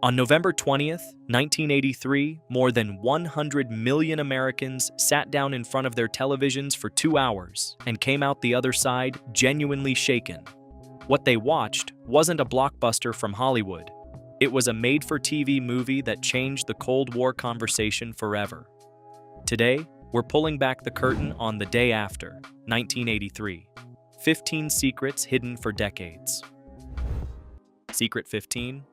On November 20th, 1983, more than 100 million Americans sat down in front of their televisions for 2 hours and came out the other side genuinely shaken. What they watched wasn't a blockbuster from Hollywood. It was a made-for-TV movie that changed the Cold War conversation forever. Today, we're pulling back the curtain on the day after, 1983. 15 secrets hidden for decades. Secret 15.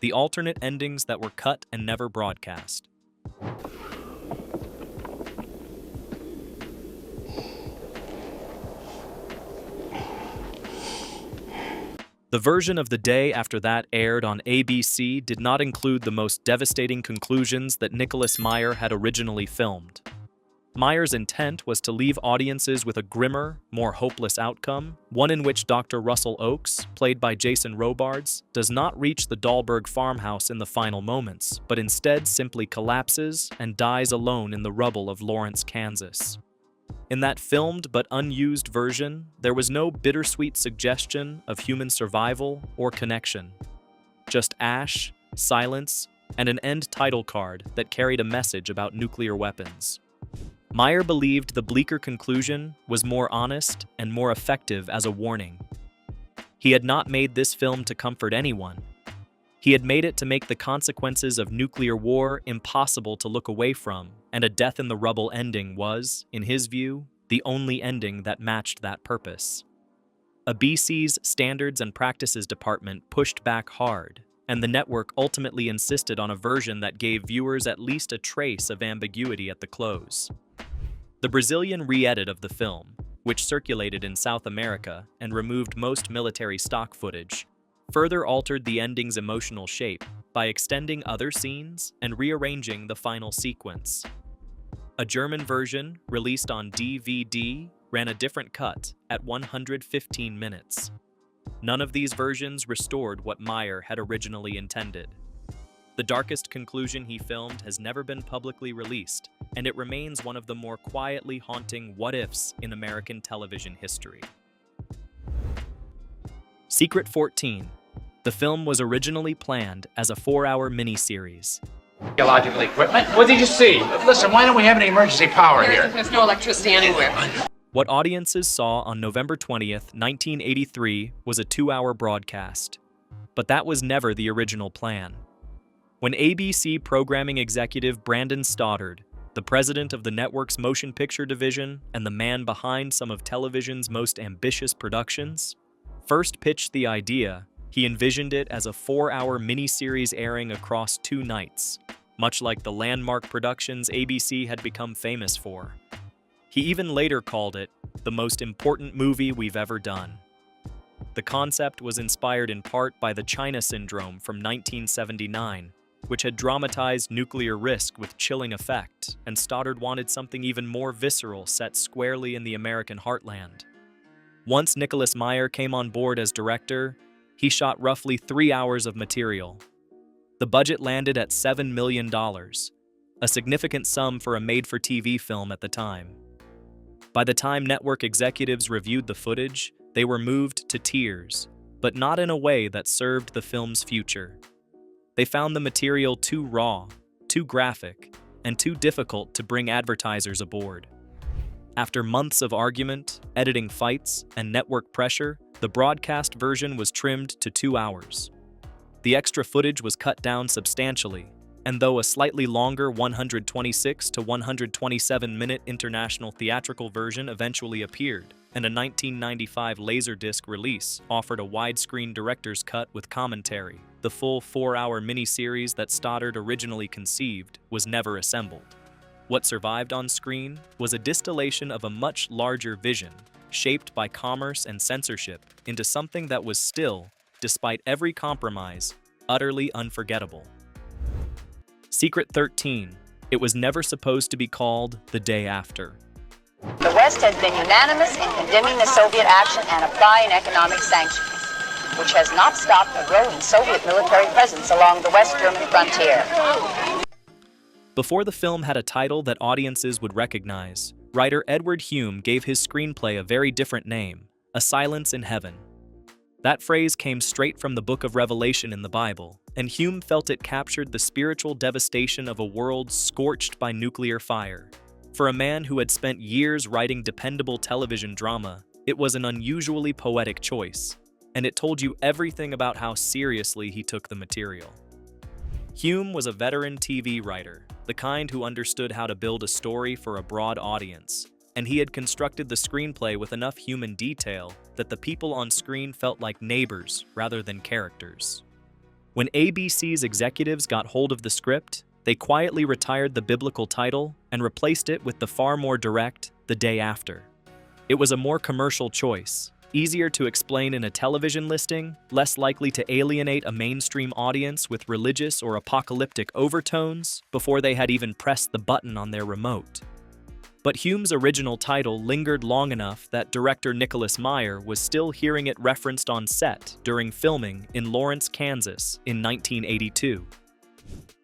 The alternate endings that were cut and never broadcast. The version of the day after that aired on ABC did not include the most devastating conclusions that Nicholas Meyer had originally filmed. Meyer's intent was to leave audiences with a grimmer, more hopeless outcome, one in which Dr. Russell Oakes, played by Jason Robards, does not reach the Dahlberg farmhouse in the final moments, but instead simply collapses and dies alone in the rubble of Lawrence, Kansas. In that filmed but unused version, there was no bittersweet suggestion of human survival or connection. Just ash, silence, and an end title card that carried a message about nuclear weapons. Meyer believed the bleaker conclusion was more honest and more effective as a warning. He had not made this film to comfort anyone. He had made it to make the consequences of nuclear war impossible to look away from, and a death in the rubble ending was, in his view, the only ending that matched that purpose. ABC's Standards and Practices Department pushed back hard, and the network ultimately insisted on a version that gave viewers at least a trace of ambiguity at the close. The Brazilian re-edit of the film, which circulated in South America and removed most military stock footage, further altered the ending's emotional shape by extending other scenes and rearranging the final sequence. A German version, released on DVD, ran a different cut at 115 minutes. None of these versions restored what Meyer had originally intended. The darkest conclusion he filmed has never been publicly released, and it remains one of the more quietly haunting what-ifs in American television history. Secret 14. The film was originally planned as a 4-hour miniseries. Geological equipment. What did you see? Listen, why don't we have any emergency power here? There's no electricity anywhere. What audiences saw on November 20th, 1983 was a 2-hour broadcast. But that was never the original plan. When ABC programming executive Brandon Stoddard, the president of the network's motion picture division and the man behind some of television's most ambitious productions, first pitched the idea, he envisioned it as a 4-hour miniseries airing across 2 nights, much like the landmark productions ABC had become famous for. He even later called it the most important movie we've ever done. The concept was inspired in part by the China Syndrome from 1979, which had dramatized nuclear risk with chilling effect, and Stoddard wanted something even more visceral set squarely in the American heartland. Once Nicholas Meyer came on board as director, he shot roughly 3 hours of material. The budget landed at $7 million, a significant sum for a made-for-TV film at the time. By the time network executives reviewed the footage, they were moved to tears, but not in a way that served the film's future. They found the material too raw, too graphic, and too difficult to bring advertisers aboard. After months of argument, editing fights, and network pressure, the broadcast version was trimmed to 2 hours. The extra footage was cut down substantially, and though a slightly longer 126 to 127-minute international theatrical version eventually appeared, and a 1995 Laserdisc release offered a widescreen director's cut with commentary, the full 4-hour miniseries that Stoddard originally conceived was never assembled. What survived on screen was a distillation of a much larger vision, shaped by commerce and censorship, into something that was still, despite every compromise, utterly unforgettable. Secret 13. It was never supposed to be called The Day After. The West has been unanimous in condemning the Soviet action and applying economic sanctions, which has not stopped a growing Soviet military presence along the West German frontier. Before the film had a title that audiences would recognize, writer Edward Hume gave his screenplay a very different name, A Silence in Heaven. That phrase came straight from the book of Revelation in the Bible, and Hume felt it captured the spiritual devastation of a world scorched by nuclear fire. For a man who had spent years writing dependable television drama, it was an unusually poetic choice, and it told you everything about how seriously he took the material. Hume was a veteran TV writer, the kind who understood how to build a story for a broad audience, and he had constructed the screenplay with enough human detail that the people on screen felt like neighbors rather than characters. When ABC's executives got hold of the script, they quietly retired the biblical title and replaced it with the far more direct "The Day After." It was a more commercial choice, easier to explain in a television listing, less likely to alienate a mainstream audience with religious or apocalyptic overtones before they had even pressed the button on their remote. But Hume's original title lingered long enough that director Nicholas Meyer was still hearing it referenced on set during filming in Lawrence, Kansas in 1982.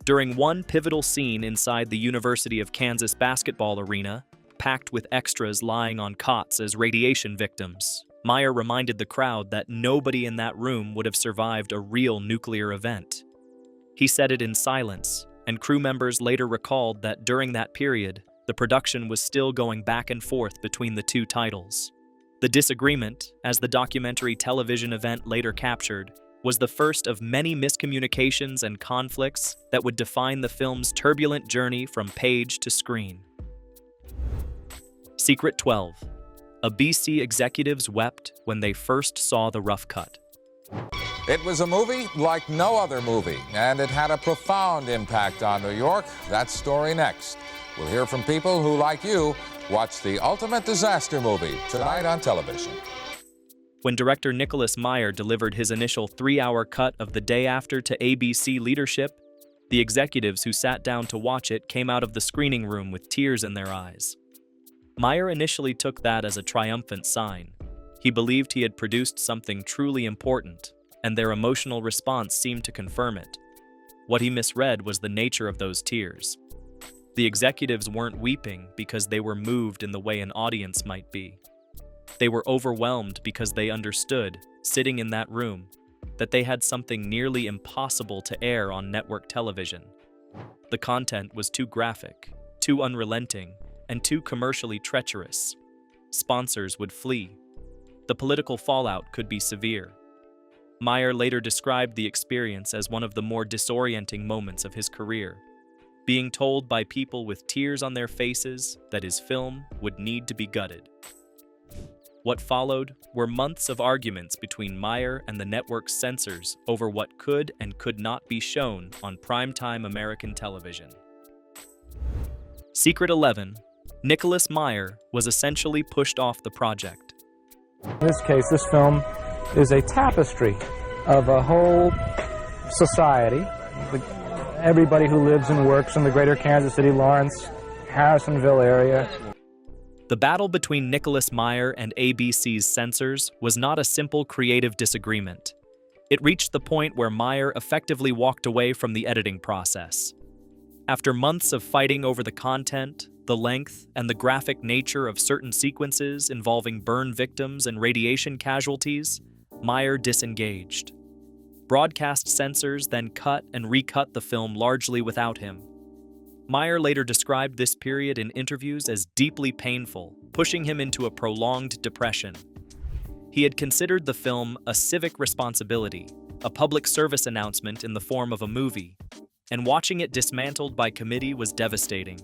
During one pivotal scene inside the University of Kansas basketball arena, packed with extras lying on cots as radiation victims, Meyer reminded the crowd that nobody in that room would have survived a real nuclear event. He said it in silence, and crew members later recalled that during that period, the production was still going back and forth between the two titles. The disagreement, as the documentary television event later captured, was the first of many miscommunications and conflicts that would define the film's turbulent journey from page to screen. Secret 12. ABC executives wept when they first saw the rough cut. It was a movie like no other movie, and it had a profound impact on New York. That story next. We'll hear from people who, like you, watch the ultimate disaster movie tonight on television. When director Nicholas Meyer delivered his initial 3-hour cut of The Day After to ABC leadership, the executives who sat down to watch it came out of the screening room with tears in their eyes. Meyer initially took that as a triumphant sign. He believed he had produced something truly important, and their emotional response seemed to confirm it. What he misread was the nature of those tears. The executives weren't weeping because they were moved in the way an audience might be. They were overwhelmed because they understood, sitting in that room, that they had something nearly impossible to air on network television. The content was too graphic, too unrelenting, and too commercially treacherous. Sponsors would flee. The political fallout could be severe. Meyer later described the experience as one of the more disorienting moments of his career, being told by people with tears on their faces that his film would need to be gutted. What followed were months of arguments between Meyer and the network's censors over what could and could not be shown on primetime American television. Secret 11. Nicholas Meyer was essentially pushed off the project. In this case, this film is a tapestry of a whole society. Everybody who lives and works in the greater Kansas City, Lawrence, Harrisonville area. The battle between Nicholas Meyer and ABC's censors was not a simple creative disagreement. It reached the point where Meyer effectively walked away from the editing process. After months of fighting over the content, the length, and the graphic nature of certain sequences involving burn victims and radiation casualties, Meyer disengaged. Broadcast censors then cut and recut the film largely without him. Meyer later described this period in interviews as deeply painful, pushing him into a prolonged depression. He had considered the film a civic responsibility, a public service announcement in the form of a movie, and watching it dismantled by committee was devastating.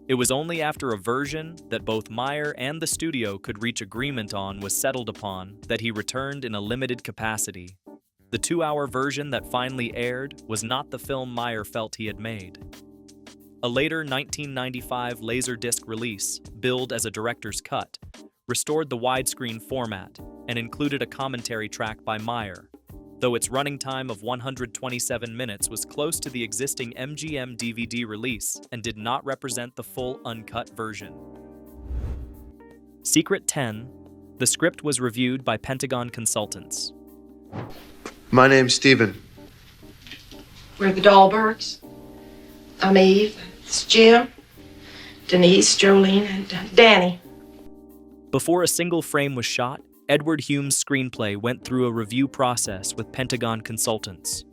It was only after a version that both Meyer and the studio could reach agreement on was settled upon that he returned in a limited capacity. The 2-hour version that finally aired was not the film Meyer felt he had made. A later 1995 Laserdisc release, billed as a director's cut, restored the widescreen format and included a commentary track by Meyer, though its running time of 127 minutes was close to the existing MGM DVD release and did not represent the full uncut version. Secret 10. The script was reviewed by Pentagon consultants. My name's Stephen. We're the Dahlbergs. I'm Eve. It's Jim, Denise, Jolene, and Danny. Before a single frame was shot, Edward Hume's screenplay went through a review process with Pentagon consultants.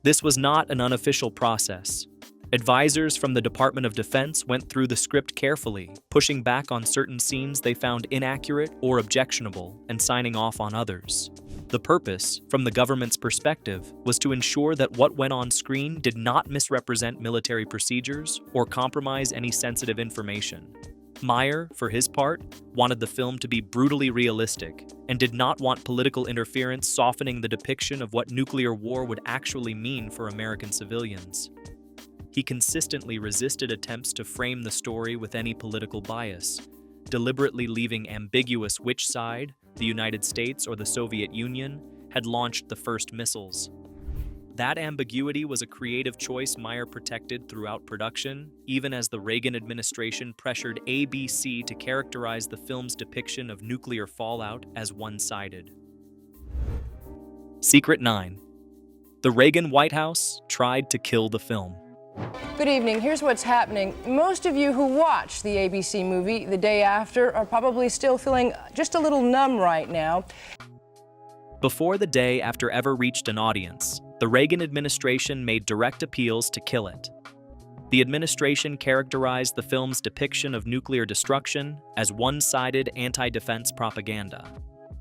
This was not an unofficial process. Advisors from the Department of Defense went through the script carefully, pushing back on certain scenes they found inaccurate or objectionable and signing off on others. The purpose, from the government's perspective, was to ensure that what went on screen did not misrepresent military procedures or compromise any sensitive information. Meyer, for his part, wanted the film to be brutally realistic and did not want political interference softening the depiction of what nuclear war would actually mean for American civilians. He consistently resisted attempts to frame the story with any political bias, deliberately leaving ambiguous which side, the United States or the Soviet Union, had launched the first missiles. That ambiguity was a creative choice Meyer protected throughout production, even as the Reagan administration pressured ABC to characterize the film's depiction of nuclear fallout as one-sided. Secret 9. The Reagan White House tried to kill the film. Good evening. Here's what's happening. Most of you who watched the ABC movie the day after are probably still feeling just a little numb right now. Before the day after ever reached an audience, the Reagan administration made direct appeals to kill it. The administration characterized the film's depiction of nuclear destruction as one-sided anti-defense propaganda.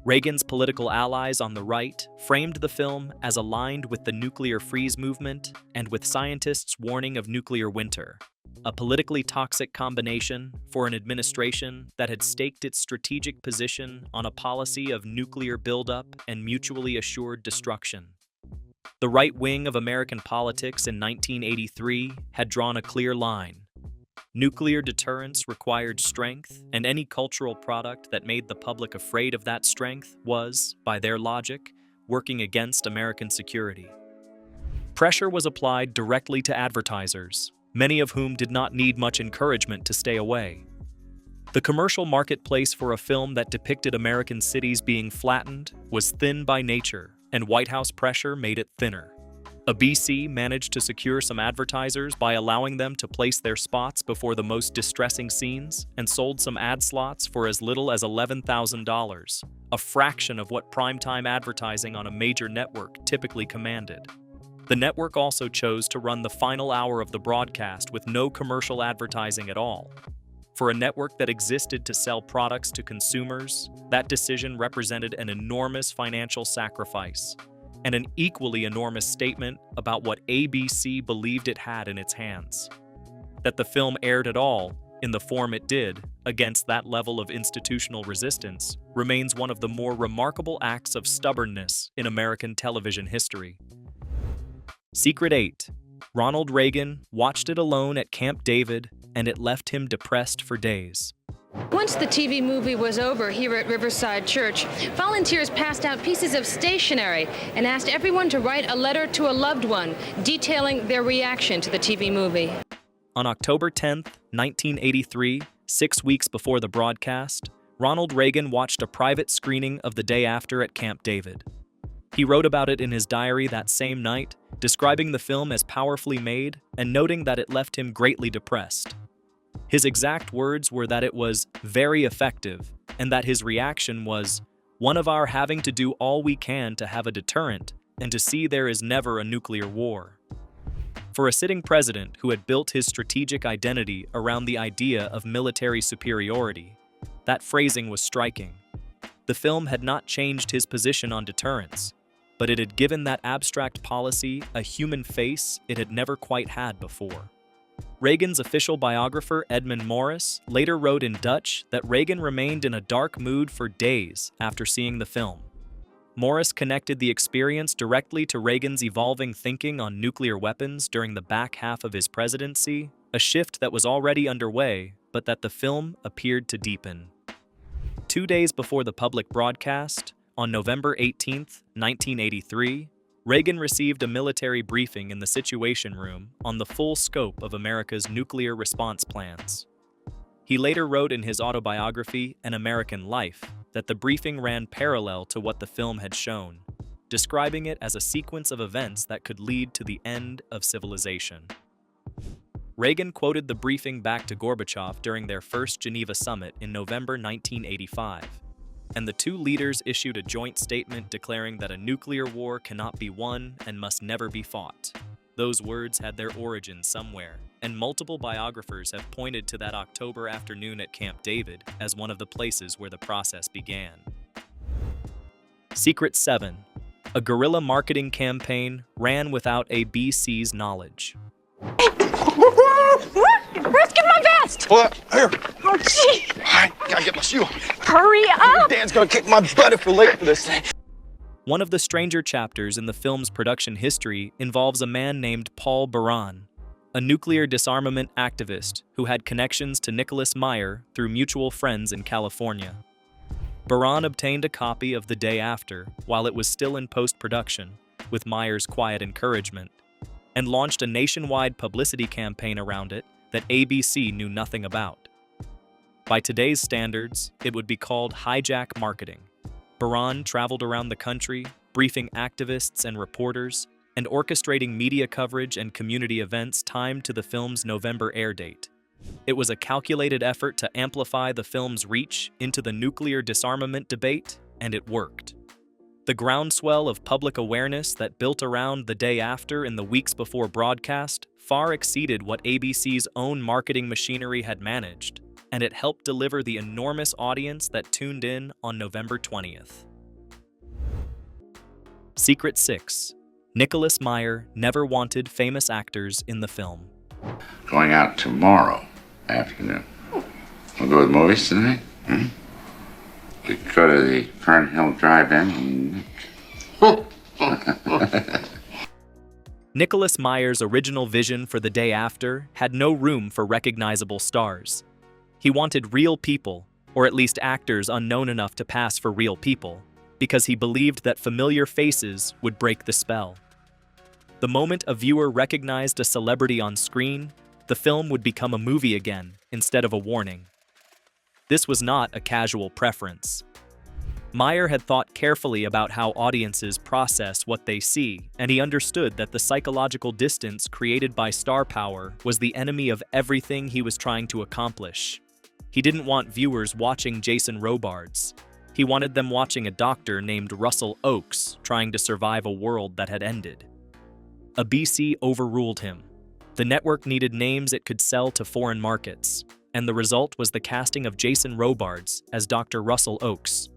Reagan's political allies on the right framed the film as aligned with the nuclear freeze movement and with scientists' warning of nuclear winter, a politically toxic combination for an administration that had staked its strategic position on a policy of nuclear buildup and mutually assured destruction. The right wing of American politics in 1983 had drawn a clear line. Nuclear deterrence required strength, and any cultural product that made the public afraid of that strength was, by their logic, working against American security. Pressure was applied directly to advertisers, many of whom did not need much encouragement to stay away. The commercial marketplace for a film that depicted American cities being flattened was thin by nature, and White House pressure made it thinner. ABC managed to secure some advertisers by allowing them to place their spots before the most distressing scenes and sold some ad slots for as little as $11,000, a fraction of what primetime advertising on a major network typically commanded. The network also chose to run the final hour of the broadcast with no commercial advertising at all. For a network that existed to sell products to consumers, that decision represented an enormous financial sacrifice, and an equally enormous statement about what ABC believed it had in its hands. That the film aired at all, in the form it did, against that level of institutional resistance, remains one of the more remarkable acts of stubbornness in American television history. Secret 8. Ronald Reagan watched it alone at Camp David, and it left him depressed for days. Once the TV movie was over here at Riverside Church, volunteers passed out pieces of stationery and asked everyone to write a letter to a loved one detailing their reaction to the TV movie. On October 10, 1983, 6 weeks before the broadcast, Ronald Reagan watched a private screening of The Day After at Camp David. He wrote about it in his diary that same night, describing the film as powerfully made and noting that it left him greatly depressed. His exact words were that it was very effective and that his reaction was one of our having to do all we can to have a deterrent and to see there is never a nuclear war. For a sitting president who had built his strategic identity around the idea of military superiority, that phrasing was striking. The film had not changed his position on deterrence, but it had given that abstract policy a human face it had never quite had before. Reagan's official biographer, Edmund Morris, later wrote in Dutch that Reagan remained in a dark mood for days after seeing the film. Morris connected the experience directly to Reagan's evolving thinking on nuclear weapons during the back half of his presidency, a shift that was already underway, but that the film appeared to deepen. 2 days before the public broadcast, on November 18, 1983, Reagan received a military briefing in the Situation Room on the full scope of America's nuclear response plans. He later wrote in his autobiography, An American Life, that the briefing ran parallel to what the film had shown, describing it as a sequence of events that could lead to the end of civilization. Reagan quoted the briefing back to Gorbachev during their first Geneva summit in November 1985. and the two leaders issued a joint statement declaring that a nuclear war cannot be won and must never be fought. Those words had their origin somewhere, and multiple biographers have pointed to that October afternoon at Camp David as one of the places where the process began. Secret 7. A guerrilla marketing campaign ran without ABC's knowledge. Where's get my vest? What? Here. Oh, gee. I gotta get my shoe on. Hurry up. Dan's gonna kick my butt if we're late for this thing. One of the stranger chapters in the film's production history involves a man named Paul Baran, a nuclear disarmament activist who had connections to Nicholas Meyer through mutual friends in California. Baran obtained a copy of The Day After while it was still in post-production, with Meyer's quiet encouragement, and launched a nationwide publicity campaign around it that ABC knew nothing about. By today's standards, it would be called hijack marketing. Baran traveled around the country, briefing activists and reporters, and orchestrating media coverage and community events timed to the film's November air date. It was a calculated effort to amplify the film's reach into the nuclear disarmament debate, and it worked. The groundswell of public awareness that built around The Day After in the weeks before broadcast far exceeded what ABC's own marketing machinery had managed, and it helped deliver the enormous audience that tuned in on November 20th. Secret 6. Nicholas Meyer never wanted famous actors in the film. Going out tomorrow afternoon. We'll go to the movies tonight? We could go to the Fern Hill Drive-In. Nicholas Meyer's original vision for The Day After had no room for recognizable stars. He wanted real people, or at least actors unknown enough to pass for real people, because he believed that familiar faces would break the spell. The moment a viewer recognized a celebrity on screen, the film would become a movie again instead of a warning. This was not a casual preference. Meyer had thought carefully about how audiences process what they see, and he understood that the psychological distance created by star power was the enemy of everything he was trying to accomplish. He didn't want viewers watching Jason Robards. He wanted them watching a doctor named Russell Oakes trying to survive a world that had ended. ABC overruled him. The network needed names it could sell to foreign markets, and the result was the casting of Jason Robards as Dr. Russell Oakes.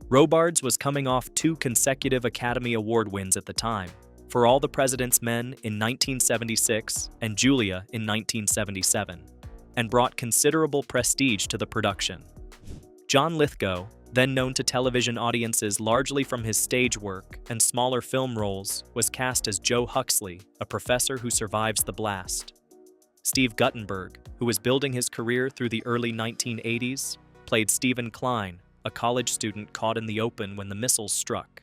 Robards was coming off 2 consecutive Academy Award wins at the time, For All the President's Men in 1976 and Julia in 1977, and brought considerable prestige to the production. John Lithgow, then known to television audiences largely from his stage work and smaller film roles, was cast as Joe Huxley, a professor who survives the blast. Steve Guttenberg, who was building his career through the early 1980s, played Stephen Klein, a college student caught in the open when the missiles struck.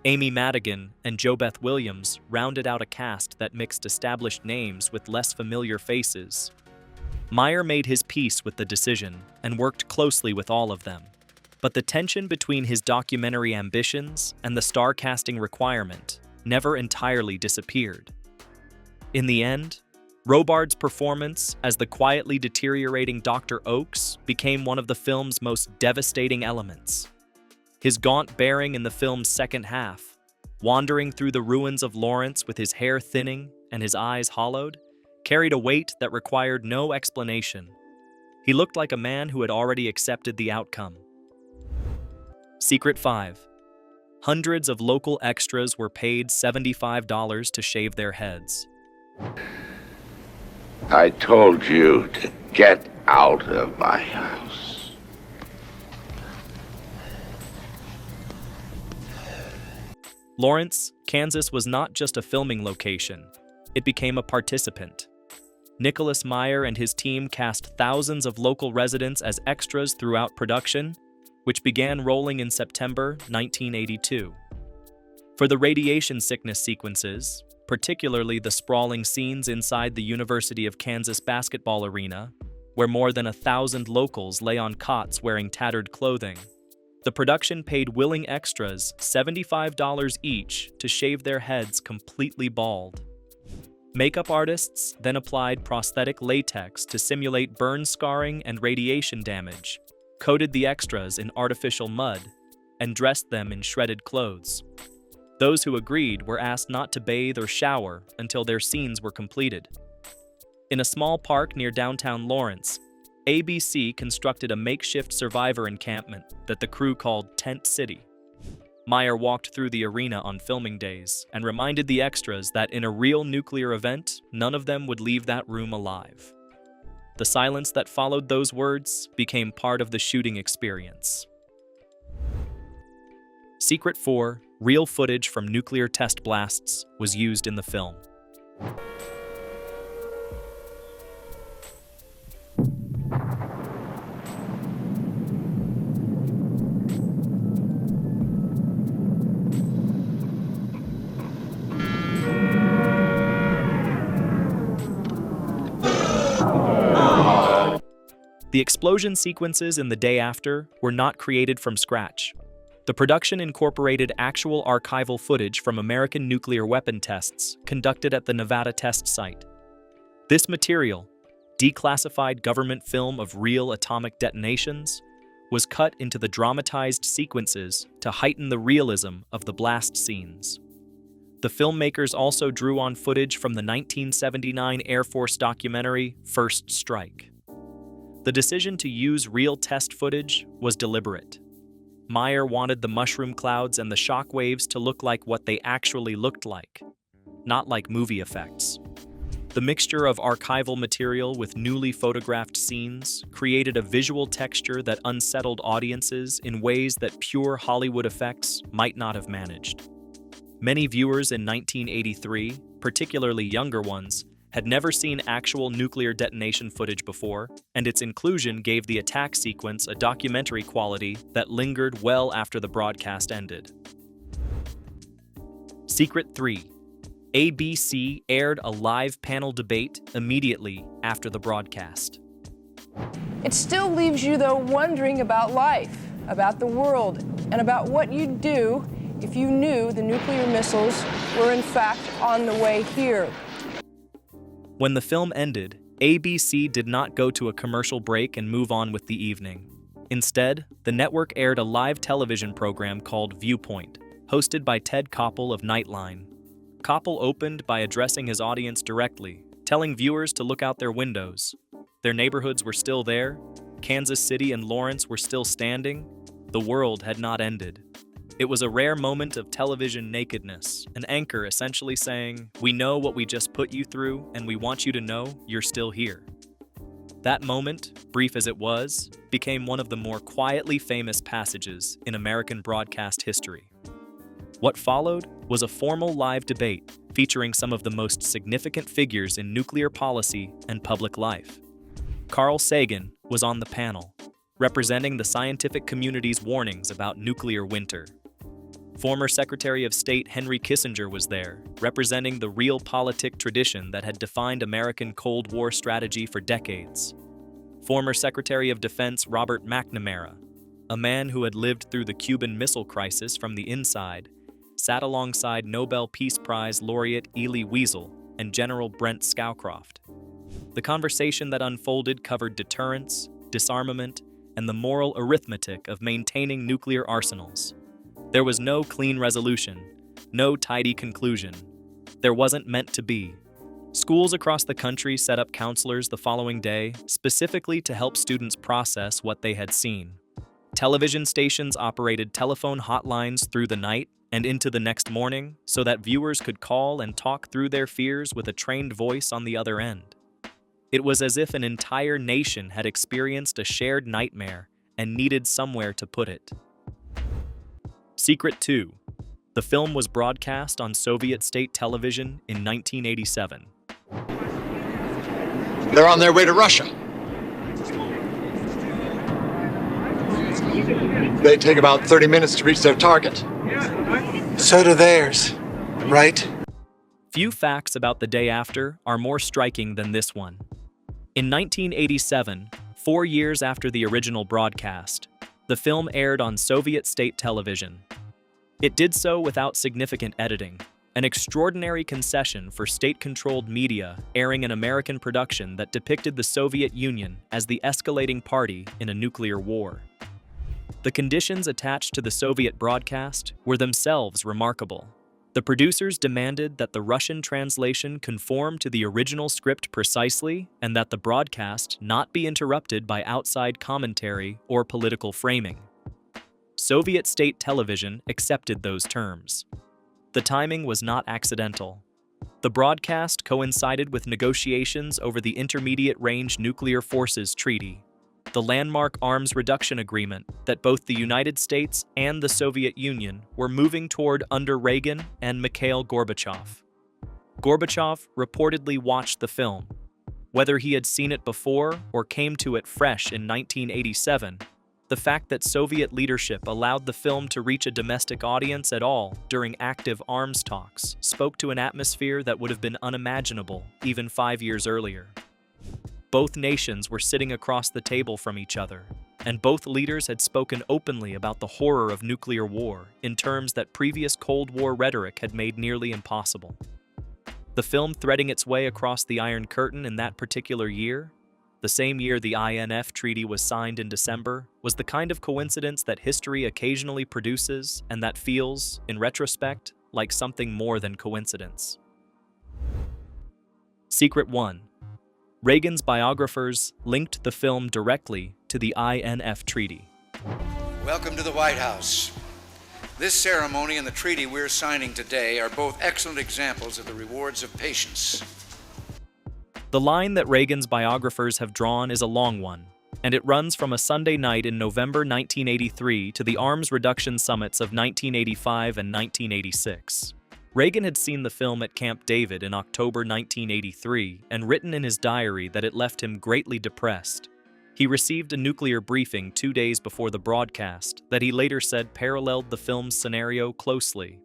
Amy Madigan and JoBeth Williams rounded out a cast that mixed established names with less familiar faces. Meyer made his peace with the decision and worked closely with all of them. But the tension between his documentary ambitions and the star casting requirement never entirely disappeared. In the end, Robards' performance as the quietly deteriorating Dr. Oakes became one of the film's most devastating elements. His gaunt bearing in the film's second half, wandering through the ruins of Lawrence with his hair thinning and his eyes hollowed, carried a weight that required no explanation. He looked like a man who had already accepted the outcome. Secret 5. Hundreds of local extras were paid $75 to shave their heads. I told you to get out of my house. Lawrence, Kansas was not just a filming location. It became a participant. Nicholas Meyer and his team cast thousands of local residents as extras throughout production, which began rolling in September 1982. For the radiation sickness sequences, particularly the sprawling scenes inside the University of Kansas basketball arena, where more than 1,000 locals lay on cots wearing tattered clothing, the production paid willing extras $75 each to shave their heads completely bald. Makeup artists then applied prosthetic latex to simulate burn scarring and radiation damage, coated the extras in artificial mud, and dressed them in shredded clothes. Those who agreed were asked not to bathe or shower until their scenes were completed. In a small park near downtown Lawrence, ABC constructed a makeshift survivor encampment that the crew called Tent City. Meyer walked through the arena on filming days and reminded the extras that in a real nuclear event, none of them would leave that room alive. The silence that followed those words became part of the shooting experience. Secret 4, real footage from nuclear test blasts, was used in the film. The explosion sequences in The Day After were not created from scratch. The production incorporated actual archival footage from American nuclear weapon tests conducted at the Nevada test site. This material, declassified government film of real atomic detonations, was cut into the dramatized sequences to heighten the realism of the blast scenes. The filmmakers also drew on footage from the 1979 Air Force documentary First Strike. The decision to use real test footage was deliberate. Meyer wanted the mushroom clouds and the shock waves to look like what they actually looked like, not like movie effects. The mixture of archival material with newly photographed scenes created a visual texture that unsettled audiences in ways that pure Hollywood effects might not have managed. Many viewers in 1983, particularly younger ones, had never seen actual nuclear detonation footage before, and its inclusion gave the attack sequence a documentary quality that lingered well after the broadcast ended. Secret 3. ABC aired a live panel debate immediately after the broadcast. It still leaves you, though, wondering about life, about the world, and about what you'd do if you knew the nuclear missiles were in fact on the way here. When the film ended, ABC did not go to a commercial break and move on with the evening. Instead, the network aired a live television program called Viewpoint, hosted by Ted Koppel of Nightline. Koppel opened by addressing his audience directly, telling viewers to look out their windows. Their neighborhoods were still there, Kansas City and Lawrence were still standing, the world had not ended. It was a rare moment of television nakedness, an anchor essentially saying, "We know what we just put you through, and we want you to know you're still here." That moment, brief as it was, became one of the more quietly famous passages in American broadcast history. What followed was a formal live debate featuring some of the most significant figures in nuclear policy and public life. Carl Sagan was on the panel, representing the scientific community's warnings about nuclear winter. Former Secretary of State Henry Kissinger was there, representing the realpolitik tradition that had defined American Cold War strategy for decades. Former Secretary of Defense Robert McNamara, a man who had lived through the Cuban Missile Crisis from the inside, sat alongside Nobel Peace Prize laureate Elie Wiesel and General Brent Scowcroft. The conversation that unfolded covered deterrence, disarmament, and the moral arithmetic of maintaining nuclear arsenals. There was no clean resolution, no tidy conclusion. There wasn't meant to be. Schools across the country set up counselors the following day specifically to help students process what they had seen. Television stations operated telephone hotlines through the night and into the next morning so that viewers could call and talk through their fears with a trained voice on the other end. It was as if an entire nation had experienced a shared nightmare and needed somewhere to put it. Secret 2. The film was broadcast on Soviet state television in 1987. They're on their way to Russia. They take about 30 minutes to reach their target. So do theirs, right? Few facts about The Day After are more striking than this one. In 1987, 4 years after the original broadcast, the film aired on Soviet state television. It did so without significant editing, an extraordinary concession for state-controlled media airing an American production that depicted the Soviet Union as the escalating party in a nuclear war. The conditions attached to the Soviet broadcast were themselves remarkable. The producers demanded that the Russian translation conform to the original script precisely and that the broadcast not be interrupted by outside commentary or political framing. Soviet state television accepted those terms. The timing was not accidental. The broadcast coincided with negotiations over the Intermediate Range Nuclear Forces Treaty, the landmark arms reduction agreement that both the United States and the Soviet Union were moving toward under Reagan and Mikhail Gorbachev. Gorbachev reportedly watched the film. Whether he had seen it before or came to it fresh in 1987, the fact that Soviet leadership allowed the film to reach a domestic audience at all during active arms talks spoke to an atmosphere that would have been unimaginable even 5 years earlier. Both nations were sitting across the table from each other, and both leaders had spoken openly about the horror of nuclear war in terms that previous Cold War rhetoric had made nearly impossible. The film threading its way across the Iron Curtain in that particular year, the same year the INF Treaty was signed in December, was the kind of coincidence that history occasionally produces and that feels, in retrospect, like something more than coincidence. Secret 1. Reagan's biographers linked the film directly to the INF Treaty. Welcome to the White House. This ceremony and the treaty we're signing today are both excellent examples of the rewards of patience. The line that Reagan's biographers have drawn is a long one, and it runs from a Sunday night in November 1983 to the arms reduction summits of 1985 and 1986. Reagan had seen the film at Camp David in October 1983 and written in his diary that it left him greatly depressed. He received a nuclear briefing 2 days before the broadcast that he later said paralleled the film's scenario closely.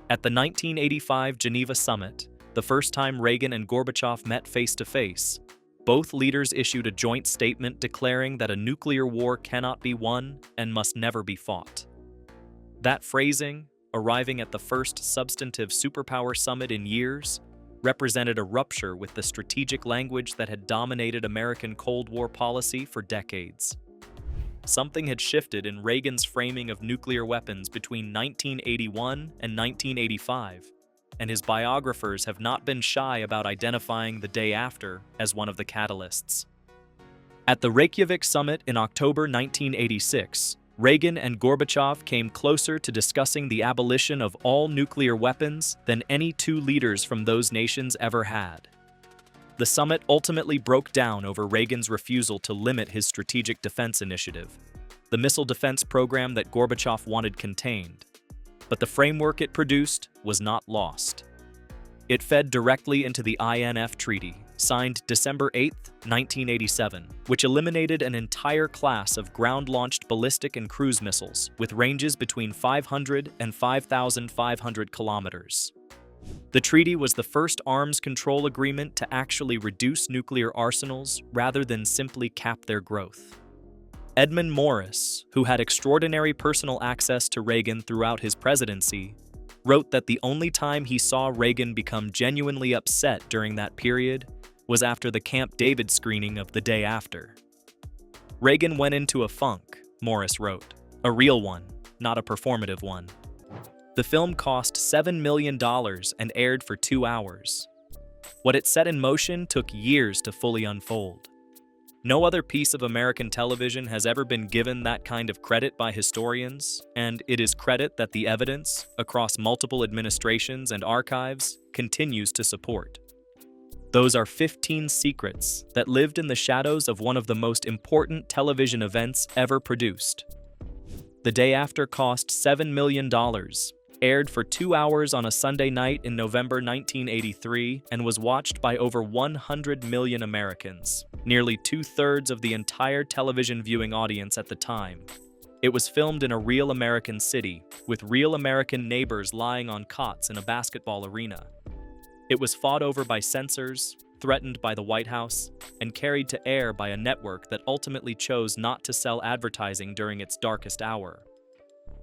At the 1985 Geneva summit, the first time Reagan and Gorbachev met face-to-face, both leaders issued a joint statement declaring that a nuclear war cannot be won and must never be fought. That phrasing, arriving at the first substantive superpower summit in years, represented a rupture with the strategic language that had dominated American Cold War policy for decades. Something had shifted in Reagan's framing of nuclear weapons between 1981 and 1985, and his biographers have not been shy about identifying the day after as one of the catalysts. At the Reykjavik summit in October 1986, Reagan and Gorbachev came closer to discussing the abolition of all nuclear weapons than any two leaders from those nations ever had. The summit ultimately broke down over Reagan's refusal to limit his strategic defense initiative, the missile defense program that Gorbachev wanted contained. But the framework it produced was not lost. It fed directly into the INF Treaty, signed December 8, 1987, which eliminated an entire class of ground-launched ballistic and cruise missiles with ranges between 500 and 5,500 kilometers. The treaty was the first arms control agreement to actually reduce nuclear arsenals rather than simply cap their growth. Edmund Morris, who had extraordinary personal access to Reagan throughout his presidency, wrote that the only time he saw Reagan become genuinely upset during that period was after the Camp David screening of The Day After. Reagan went into a funk, Morris wrote, a real one, not a performative one. The film cost $7 million and aired for 2 hours. What it set in motion took years to fully unfold. No other piece of American television has ever been given that kind of credit by historians, and it is credit that the evidence, across multiple administrations and archives, continues to support. Those are 15 secrets that lived in the shadows of one of the most important television events ever produced. The Day After cost $7 million, aired for 2 hours on a Sunday night in November 1983, and was watched by over 100 million Americans, nearly 2/3 of the entire television viewing audience at the time. It was filmed in a real American city, with real American neighbors lying on cots in a basketball arena. It was fought over by censors, threatened by the White House, and carried to air by a network that ultimately chose not to sell advertising during its darkest hour.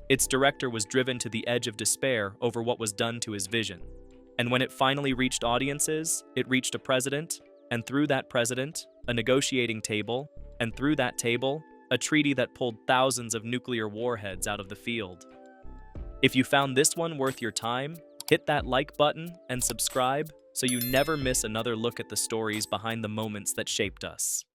Its director was driven to the edge of despair over what was done to his vision. And when it finally reached audiences, it reached a president, and through that president, a negotiating table, and through that table, a treaty that pulled thousands of nuclear warheads out of the field. If you found this one worth your time, hit that like button and subscribe so you never miss another look at the stories behind the moments that shaped us.